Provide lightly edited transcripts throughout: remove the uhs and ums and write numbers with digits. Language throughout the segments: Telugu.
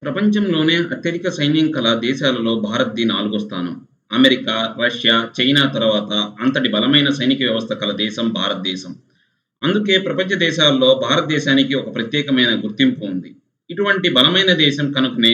ప్రపంచంలోనే అత్యధిక సైన్యం కల దేశాలలో భారత్‌ది నాలుగో స్థానం. అమెరికా, రష్యా, చైనా తర్వాత అంతటి బలమైన సైనిక వ్యవస్థ కల దేశం భారతదేశం. అందుకే ప్రపంచ దేశాల్లో భారతదేశానికి ఒక ప్రత్యేకమైన గుర్తింపు ఉంది. ఇటువంటి బలమైన దేశం కనుకనే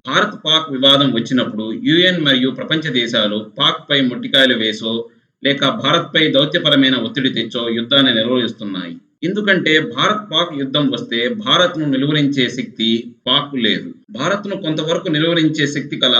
భారత్, పాక్ వివాదం వచ్చినప్పుడు యూఎన్ మరియు ప్రపంచ దేశాలు పాక్‌పై మొట్టికాయలు వేసో, లేక భారత్‌పై దౌత్యపరమైన ఒత్తిడి తెచ్చో యుద్ధాన్ని నిర్వహిస్తున్నాయి. ఎందుకంటే భారత్, పాక్ యుద్ధం వస్తే భారత్‌ను నిలువరించే శక్తి పాక్‌కు లేదు. భారత్‌ను కొంతవరకు నిలువరించే శక్తి కల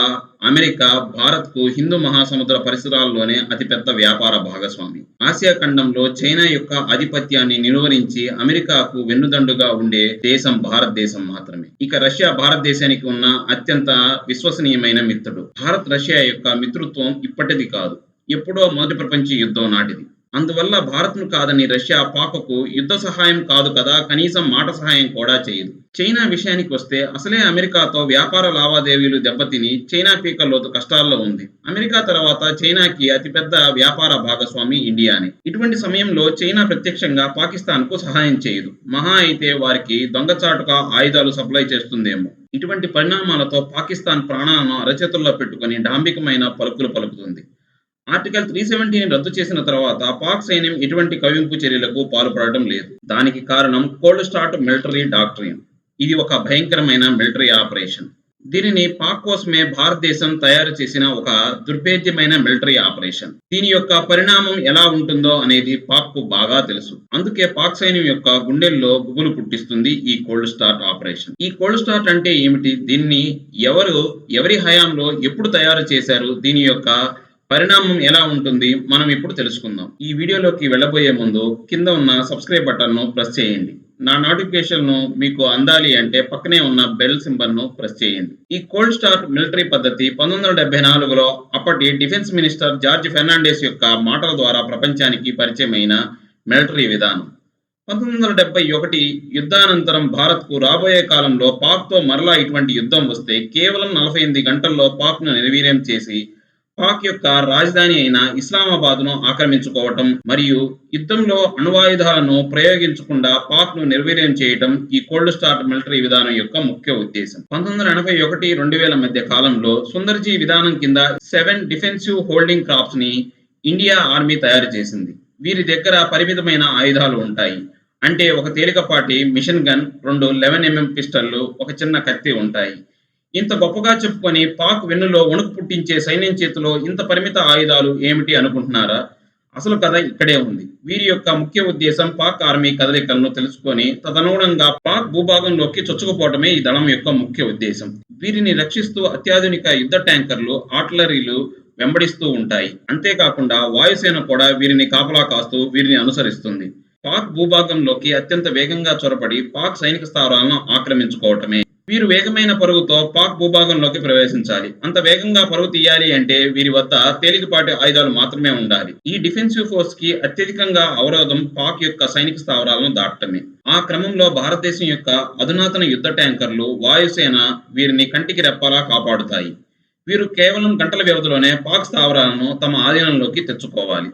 అమెరికా భారత్‌కు హిందూ మహాసముద్ర పరిసరాల్లోనే అతిపెద్ద వ్యాపార భాగస్వామి. ఆసియా ఖండంలో చైనా యొక్క ఆధిపత్యాన్ని నిలువరించి అమెరికాకు వెన్నుదండుగా ఉండే దేశం భారతదేశం మాత్రమే. ఇక రష్యా భారతదేశానికి ఉన్న అత్యంత విశ్వసనీయమైన మిత్రుడు. భారత్, రష్యా యొక్క మిత్రత్వం ఇప్పటిది కాదు. ఎప్పుడో మొదటి ప్రపంచ యుద్ధం నాటిది. అందువల్ల భారత్‌ను కాదని రష్యా పాక్‌కు యుద్ధ సహాయం కాదు కదా, కనీసం మాట సహాయం కూడా చేయదు. చైనా విషయానికి వస్తే అసలే అమెరికాతో వ్యాపార లావాదేవీలు దెబ్బతిని చైనా పీకల్లోతు కష్టాల్లో ఉంది. అమెరికా తర్వాత చైనాకి అతిపెద్ద వ్యాపార భాగస్వామి ఇండియానే. ఇటువంటి సమయంలో చైనా ప్రత్యక్షంగా పాకిస్తాన్‌కు సహాయం చేయదు. మహా అయితే వారికి దొంగచాటుగా ఆయుధాలు సప్లై చేస్తుందేమో. ఇటువంటి పరిణామాలతో పాకిస్తాన్ ప్రాణాలను అరచేతుల్లో పెట్టుకొని డాంభికమైన పలుకులు పలుకుతుంది. ఆర్టికల్ 370ని రద్దు చేసిన తర్వాత పాక్ సైన్యం ఎటువంటి కవ్వింపు చర్యలకు పాల్పడటం లేదు. దానికి కారణం కోల్డ్ స్టార్ట్ మిలిటరీ డాక్ట్రిన్. ఇది ఒక భయంకరమైన మిలిటరీ ఆపరేషన్. దీనిని పాక్ కోసమే భారతదేశం తయారు చేసిన ఒక దుర్భేద్యమైన మిలిటరీ ఆపరేషన్. దీని యొక్క పరిణామం ఎలా ఉంటుందో అనేది పాక్‌కు బాగా తెలుసు. అందుకే పాక్ సైన్యం యొక్క గుండెల్లో గుబులు పుట్టిస్తుంది ఈ కోల్డ్ స్టార్ట్ ఆపరేషన్. ఈ కోల్డ్ స్టార్ట్ అంటే ఏమిటి? దీన్ని ఎవరి హయాంలో ఎప్పుడు తయారు చేశారు? దీని యొక్క పరిణామం ఎలా ఉంటుంది? మనం ఇప్పుడు తెలుసుకుందాం. ఈ వీడియోలోకి వెళ్ళబోయే ముందు కింద ఉన్న సబ్స్క్రైబ్ బటన్‌ను ప్రెస్ చేయండి. నా నోటిఫికేషన్‌ను మీకు అందాలి అంటే పక్కనే ఉన్న బెల్ సింబల్‌ను ప్రెస్ చేయండి. ఈ కోల్డ్ స్టార్ట్ మిలిటరీ పద్ధతి 1974లో అప్పటి డిఫెన్స్ మినిస్టర్ జార్జ్ ఫెర్నాండెస్ యొక్క మాటల ద్వారా ప్రపంచానికి పరిచయమైన మిలిటరీ విధానం. 1971 యుద్ధానంతరం భారత్‌కు రాబోయే కాలంలో పాక్‌తో మరలా ఇటువంటి యుద్ధం వస్తే కేవలం 48 గంటల్లో పాక్‌ను నిర్వీర్యం చేసి పాక్ యొక్క రాజధాని అయిన ఇస్లామాబాద్‌ను ఆక్రమించుకోవటం మరియు యుద్ధంలో అణ్వాయుధాలను ప్రయోగించకుండా పాక్‌ను నిర్వీర్యం చేయటం ఈ కోల్డ్ స్టార్ట్ మిలిటరీ విధానం యొక్క ముఖ్య ఉద్దేశం. 1981-2000 మధ్య కాలంలో సుందర్జీ విధానం కింద 7 డిఫెన్సివ్ హోల్డింగ్ క్రాప్స్‌ని ఇండియా ఆర్మీ తయారు చేసింది. వీరి దగ్గర పరిమితమైన ఆయుధాలు ఉంటాయి. అంటే ఒక తేలికపాటి మిషన్ గన్, 2 11mm పిస్టళ్లు, ఒక చిన్న కత్తి ఉంటాయి. ఇంత గొప్పగా చెప్పుకొని పాక్ వెన్నులో వణుకు పుట్టించే సైన్యం చేతిలో ఇంత పరిమిత ఆయుధాలు ఏమిటి అనుకుంటున్నారా? అసలు కథ ఇక్కడే ఉంది. వీరి యొక్క ముఖ్య ఉద్దేశం పాక్ ఆర్మీ కదలికలను తెలుసుకొని తదనుగుణంగా పాక్ భూభాగంలోకి చొచ్చుకుపోవటమే ఈ దళం యొక్క ముఖ్య ఉద్దేశం. వీరిని రక్షిస్తూ అత్యాధునిక యుద్ధ ట్యాంకర్లు, ఆర్టిలరీలు వెంబడిస్తూ ఉంటాయి. అంతేకాకుండా వాయుసేన కూడా వీరిని కాపలా కాస్తూ వీరిని అనుసరిస్తుంది. పాక్ భూభాగంలోకి అత్యంత వేగంగా చొరబడి పాక్ సైనిక స్థావరాలను ఆక్రమించుకోవటమే. వీరు వేగమైన పరుగుతో పాక్ భూభాగంలోకి ప్రవేశించాలి. అంత వేగంగా పరుగు తీయాలి అంటే వీరి వద్ద తేలికపాటి ఆయుధాలు మాత్రమే ఉండాలి. ఈ డిఫెన్సివ్ ఫోర్స్ కి అత్యధికంగా అవరోధం పాక్ యొక్క సైనిక స్థావరాలను దాటటమే. ఆ క్రమంలో భారతదేశం యొక్క అధునాతన యుద్ధ ట్యాంకర్లు, వాయుసేన వీరిని కంటికి రెప్పలా కాపాడుతాయి. వీరు కేవలం గంటల వ్యవధిలోనే పాక్ స్థావరాలను తమ ఆధీనంలోకి తెచ్చుకోవాలి.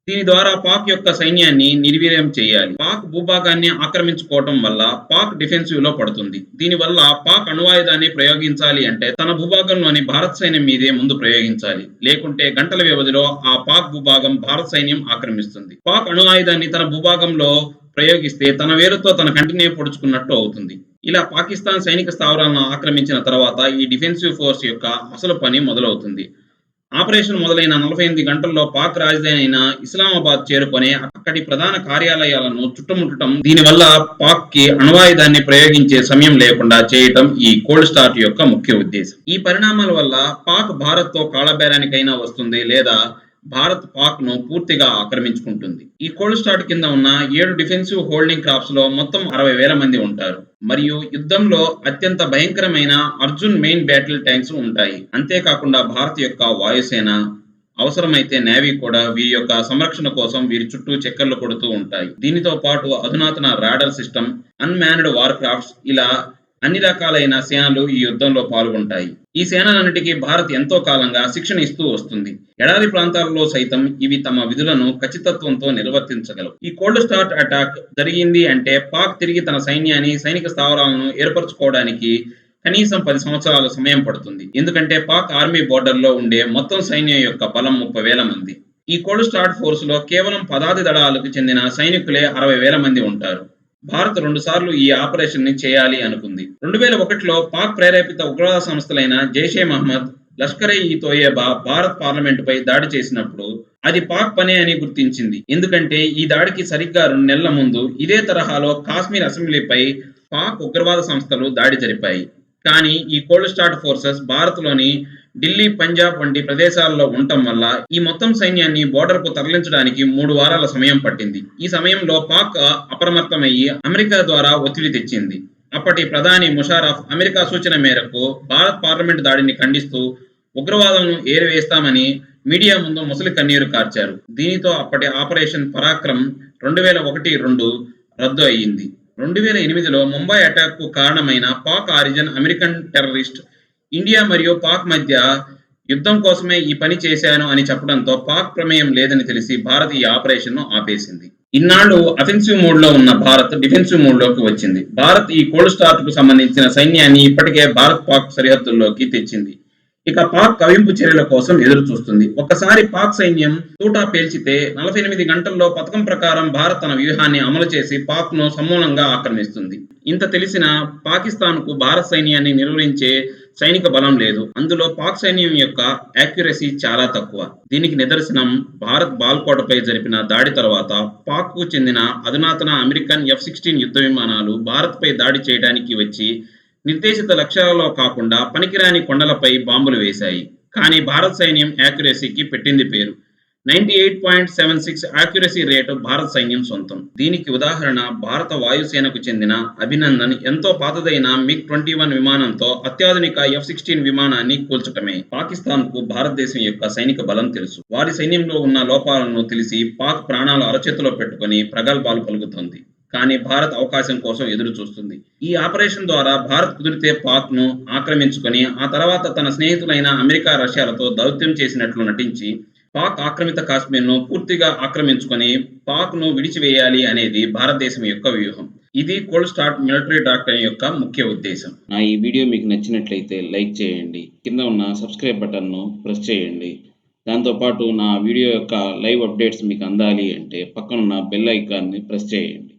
దీని ద్వారా పాక్ యొక్క సైన్యాన్ని నిర్వీర్యం చేయాలి. పాక్ భూభాగాన్ని ఆక్రమించుకోవటం వల్ల పాక్ డిఫెన్సివ్ లో పడుతుంది. దీనివల్ల పాక్ అణ్వాయుధాన్ని ప్రయోగించాలి అంటే తన భూభాగంలోని భారత్ సైన్యం మీదే ముందు ప్రయోగించాలి. లేకుంటే గంటల వ్యవధిలో ఆ పాక్ భూభాగం భారత్ సైన్యం ఆక్రమిస్తుంది. పాక్ అణ్వాయుధాన్ని తన భూభాగంలో ప్రయోగిస్తే తన వేలుతో తన కంటినే పొడుచుకున్నట్టు అవుతుంది. ఇలా పాకిస్తాన్ సైనిక స్థావరాలను ఆక్రమించిన తర్వాత ఈ డిఫెన్సివ్ ఫోర్స్ యొక్క అసలు పని మొదలవుతుంది. ఆపరేషన్ మొదలైన 48 గంటల్లో పాక్ రాజధాని అయిన ఇస్లామాబాద్ చేరుకొని అక్కడి ప్రధాన కార్యాలయాలను చుట్టుముట్టడం, దీనివల్ల పాక్‌కి అణ్వాయుధాన్ని ప్రయోగించే సమయం లేకుండా చేయటం ఈ కోల్డ్ స్టార్ట్ యొక్క ముఖ్య ఉద్దేశం. ఈ పరిణామాల వల్ల పాక్ భారత్‌తో కాళబేరానికైనా వస్తుంది, లేదా భారత్ పాక్‌ను పూర్తిగా ఆక్రమించుకుంటుంది. ఈ కోల్డ్ స్టార్ట్ కింద ఉన్న 7 డిఫెన్సివ్ హోల్డింగ్ క్రాప్స్‌లో మొత్తం 60,000 మంది ఉంటారు. మరియు యుద్ధంలో అత్యంత భయంకరమైన అర్జున్ మెయిన్ బ్యాటిల్ ట్యాంక్స్ ఉంటాయి. అంతేకాకుండా భారత్ యొక్క వాయుసేన, అవసరమైతే నేవీ కూడా వీరి యొక్క సంరక్షణ కోసం వీరి చుట్టూ చక్కర్లు కొడుతూ ఉంటాయి. దీనితో పాటు అధునాతన radar system, unmanned war crafts, ఇలా అన్ని రకాలైన సేనలు ఈ యుద్ధంలో పాల్గొంటాయి. ఈ సేనలన్నిటికీ భారత్ ఎంతో కాలంగా శిక్షణ ఇస్తూ వస్తుంది. ఎడారి ప్రాంతాల్లో సైతం ఇవి తమ విధులను ఖచ్చితత్వంతో నిర్వర్తించగలవు. ఈ కోల్డ్ స్టార్ట్ అటాక్ జరిగింది అంటే పాక్ తిరిగి తన సైన్యాన్ని, సైనిక స్థావరాలను ఏర్పరచుకోవడానికి కనీసం 10 సంవత్సరాల సమయం పడుతుంది. ఎందుకంటే పాక్ ఆర్మీ బోర్డర్‌లో ఉండే మొత్తం సైన్యం యొక్క బలం 30,000 మంది. ఈ కోల్డ్ స్టార్ట్ ఫోర్స్‌లో కేవలం పదాతి దళాలకు చెందిన సైనికులే 60,000 మంది ఉంటారు. భారత్ 2 సార్లు ఈ ఆపరేషన్‌ని చేయాలి అనుకుంది. 2001లో పాక్ ప్రేరేపిత ఉగ్రవాద సంస్థలైన జైషే మహమ్మద్, లష్కర్-ఇ-తోయబా భారత్ పార్లమెంటుపై దాడి చేసినప్పుడు అది పాక్ పనే అని గుర్తించింది. ఎందుకంటే ఈ దాడికి సరిగ్గా 2 నెలల ముందు ఇదే తరహాలో కాశ్మీర్ అసెంబ్లీపై పాక్ ఉగ్రవాద సంస్థలు దాడి జరిపాయి. కానీ ఈ కోల్డ్ స్టార్ట్ ఫోర్సెస్ భారత్‌లోని ఢిల్లీ, పంజాబ్ వంటి ప్రదేశాల్లో ఉండటం వల్ల ఈ మొత్తం సైన్యాన్ని బోర్డర్‌కు తరలించడానికి 3 వారాల సమయం పట్టింది. ఈ సమయంలో పాక్ అప్రమత్తమయ్యి అమెరికా ద్వారా ఒత్తిడి తెచ్చింది. అప్పటి ప్రధాని ముషర్రఫ్ అమెరికా సూచన మేరకు భారత్ పార్లమెంటు దాడిని ఖండిస్తూ ఉగ్రవాదులను ఏరివేస్తామని మీడియా ముందు ముసలి కన్నీరు కార్చారు. దీనితో అప్పటి ఆపరేషన్ పరాక్రమ్ 2001-2 రద్దు అయింది. 2008లో ముంబై అటాక్‌కు కారణమైన Pak origin American terrorist India మరియు పాక్ మధ్య యుద్ధం కోసమే ఈ పని చేశాను అని చెప్పడంతో పాక్ ప్రమేయం లేదని తెలిసి భారత్ ఈ ఆపరేషన్‌ను ఆపేసింది. ఇన్నాళ్లు అఫెన్సివ్ మోడ్‌లో ఉన్న భారత్ డిఫెన్సివ్ మోడ్‌లోకి వచ్చింది. భారత్ ఈ కోల్డ్ స్టార్ట్‌కు సంబంధించిన సైన్యాన్ని ఇప్పటికే భారత్-పాక్ సరిహద్దుల్లోకి తెచ్చింది. ఇక పాక్ కవింపు చర్యల కోసం ఎదురు చూస్తుంది. ఒక్కసారి పాక్ సైన్యం తూటా పేల్చితే 48 గంటల్లో పథకం ప్రకారం భారత్ తన వ్యూహాన్ని అమలు చేసి పాక్‌ను సమూలంగా ఆక్రమిస్తుంది. ఇంత తెలిసినా పాకిస్తాన్‌కు భారత్ సైన్యాన్ని నిర్వహించే సైనిక బలం లేదు. అందులో పాక్ సైన్యం యొక్క యాక్యురసీ చాలా తక్కువ. దీనికి నిదర్శనం భారత్ బాల్కోటపై జరిపిన దాడి తర్వాత పాక్‌కు చెందిన అధునాతన అమెరికన్ F-16 యుద్ధ విమానాలు భారత్‌పై దాడి చేయడానికి వచ్చి నిర్దేశిత లక్ష్యాలలో కాకుండా పనికిరాని కొండలపై బాంబులు వేశాయి. కానీ భారత్ సైన్యం యాక్యురసీకి పెట్టింది పేరు. 98.76 యాక్యురసీ రేటు భారత సైన్యం సొంతం. దీనికి ఉదాహరణ భారత వాయుసేనకు చెందిన అభినందన్ ఎంతో పాతదైన MiG-21 విమానంతో అత్యాధునిక F-16 విమానాన్ని కూల్చటమే. పాకిస్తాన్‌కు భారతదేశం యొక్క సైనిక బలం తెలుసు. వారి సైన్యంలో ఉన్న లోపాలను తెలిసి పాక్ ప్రాణాలు అరచేతిలో పెట్టుకొని ప్రగల్భాలు పలుకుతోంది. కానీ భారత్ అవకాశం కోసం ఎదురు చూస్తుంది. ఈ ఆపరేషన్ ద్వారా భారత్ కుదిరితే పాక్‌ను ఆక్రమించుకొని ఆ తర్వాత తన స్నేహితులైన అమెరికా, రష్యాలతో దౌత్యం చేసినట్లు నటించి పాక్ ఆక్రమిత కాశ్మీర్‌ను పూర్తిగా ఆక్రమించుకొని పాక్‌ను విడిచివేయాలి అనేది భారతదేశం యొక్క వ్యూహం. ఇది కోల్డ్ స్టార్ట్ మిలిటరీ డాక్ట్రైన్ యొక్క ముఖ్య ఉద్దేశం. నా ఈ వీడియో మీకు నచ్చినట్లయితే లైక్ చేయండి. కింద ఉన్న సబ్స్క్రైబ్ బటన్‌ను ప్రెస్ చేయండి. దాంతో పాటు నా వీడియో యొక్క లైవ్ అప్డేట్స్ మీకు అందాలి అంటే పక్కనున్న బెల్ ఐకాన్‌ని ప్రెస్ చేయండి.